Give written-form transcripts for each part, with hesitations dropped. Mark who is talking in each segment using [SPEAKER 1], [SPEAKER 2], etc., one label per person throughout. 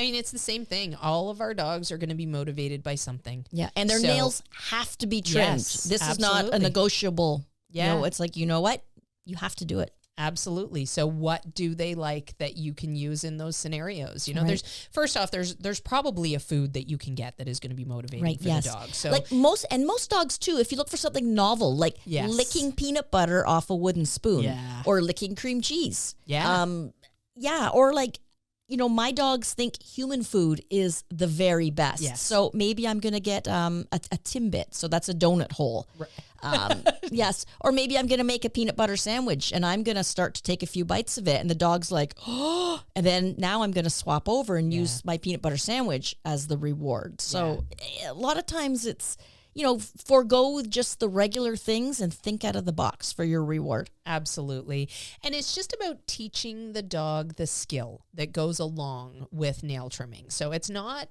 [SPEAKER 1] mean, it's the same thing. All of our dogs are going to be motivated by something.
[SPEAKER 2] Yeah. And their nails have to be trimmed.
[SPEAKER 1] Yes,
[SPEAKER 2] this is not a negotiable.
[SPEAKER 1] Yeah.
[SPEAKER 2] You know, it's like, you know what? You have to do it.
[SPEAKER 1] Absolutely. So what do they like that you can use in those scenarios? You know, there's probably a food that you can get that is going to be motivating for the dog. So
[SPEAKER 2] like most dogs too, if you look for something novel, like licking peanut butter off a wooden spoon or licking cream cheese.
[SPEAKER 1] Yeah.
[SPEAKER 2] Or like, you know, my dogs think human food is the very best.
[SPEAKER 1] Yes.
[SPEAKER 2] So maybe I'm going to get a Timbit. So that's a donut hole. Right. Yes. Or maybe I'm going to make a peanut butter sandwich and I'm going to start to take a few bites of it. And the dog's like, oh, and then now I'm going to swap over and use my peanut butter sandwich as the reward. So a lot of times it's, you know, forego just the regular things and think out of the box for your reward.
[SPEAKER 1] Absolutely. And it's just about teaching the dog the skill that goes along with nail trimming. So it's not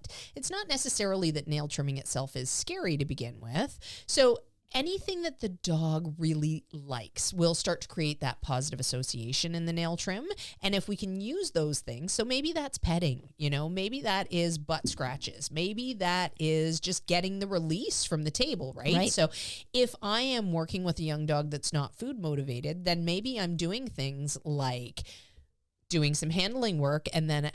[SPEAKER 1] necessarily that nail trimming itself is scary to begin with. So anything that the dog really likes will start to create that positive association in the nail trim. And if we can use those things, so maybe that's petting, you know, maybe that is butt scratches, maybe that is just getting the release from the table, right? So if I am working with a young dog that's not food motivated, then maybe I'm doing things like doing some handling work. And then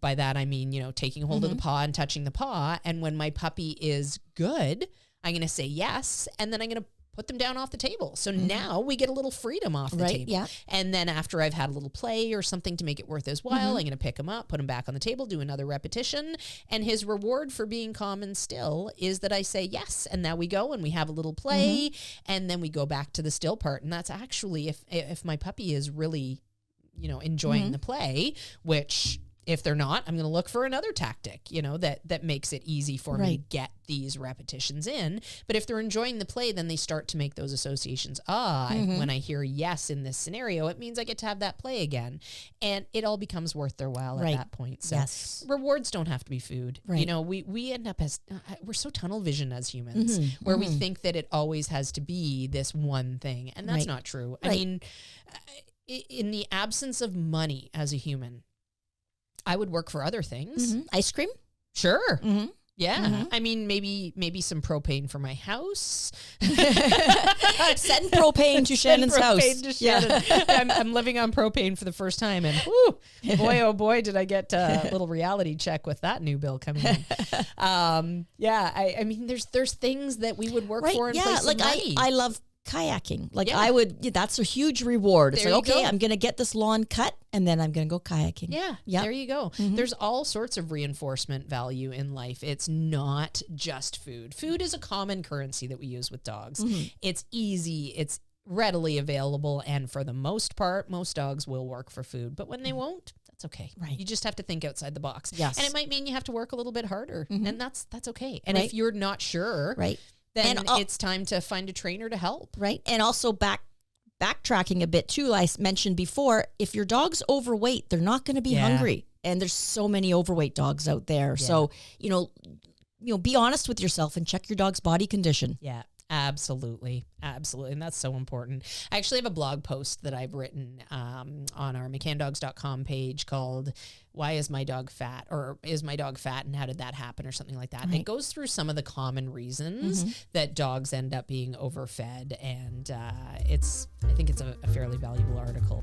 [SPEAKER 1] by that, I mean, you know, taking hold of the paw and touching the paw. And when my puppy is good, I'm going to say yes, and then I'm going to put them down off the table. So now we get a little freedom off the table. Yeah. And then after I've had a little play or something to make it worth his while, I'm going to pick him up, put him back on the table, do another repetition. And his reward for being calm and still is that I say yes. And now we go and we have a little play, and then we go back to the still part. And that's actually if my puppy is really, you know, enjoying the play, which if they're not, I'm going to look for another tactic, you know, that makes it easy for me to get these repetitions in. But if they're enjoying the play, then they start to make those associations. When I hear yes in this scenario, it means I get to have that play again. And it all becomes worth their while at that point. So rewards don't have to be food. You know, we end up as, we're so tunnel vision as humans, where we think that it always has to be this one thing. And that's not true. I mean, in the absence of money as a human, I would work for other things.
[SPEAKER 2] Ice cream?
[SPEAKER 1] Sure. Yeah. I mean, maybe some propane for my house.
[SPEAKER 2] Send propane to Shannon's house.
[SPEAKER 1] To Shannon. I'm living on propane for the first time, and whoo, boy, oh boy, did I get a little reality check with that new bill coming in. I mean, there's things that we would work for in place of money.
[SPEAKER 2] I love kayaking. Like I would, that's a huge reward. It's like, okay, I'm going to get this lawn cut and then I'm going to go kayaking.
[SPEAKER 1] Yeah. There you go. There's all sorts of reinforcement value in life. It's not just food. Food is a common currency that we use with dogs. It's easy. It's readily available. And for the most part, most dogs will work for food. But when they won't, that's okay. Right. You just have to think outside the box. Yes. And it might mean you have to work a little bit harder. And that's okay. And if you're not sure, then it's time to find a trainer to help. Right.
[SPEAKER 2] And also backtracking a bit too, I mentioned before, if your dog's overweight, they're not going to be hungry. And there's so many overweight dogs out there. Yeah. So, you know, be honest with yourself and check your dog's body condition.
[SPEAKER 1] Yeah. Absolutely. And that's so important. I actually have a blog post that I've written on our mccandogs.com page called Why is my dog fat? Or is my dog fat and how did that happen? Or something like that. Right. And it goes through some of the common reasons that dogs end up being overfed. And I think it's a fairly valuable article.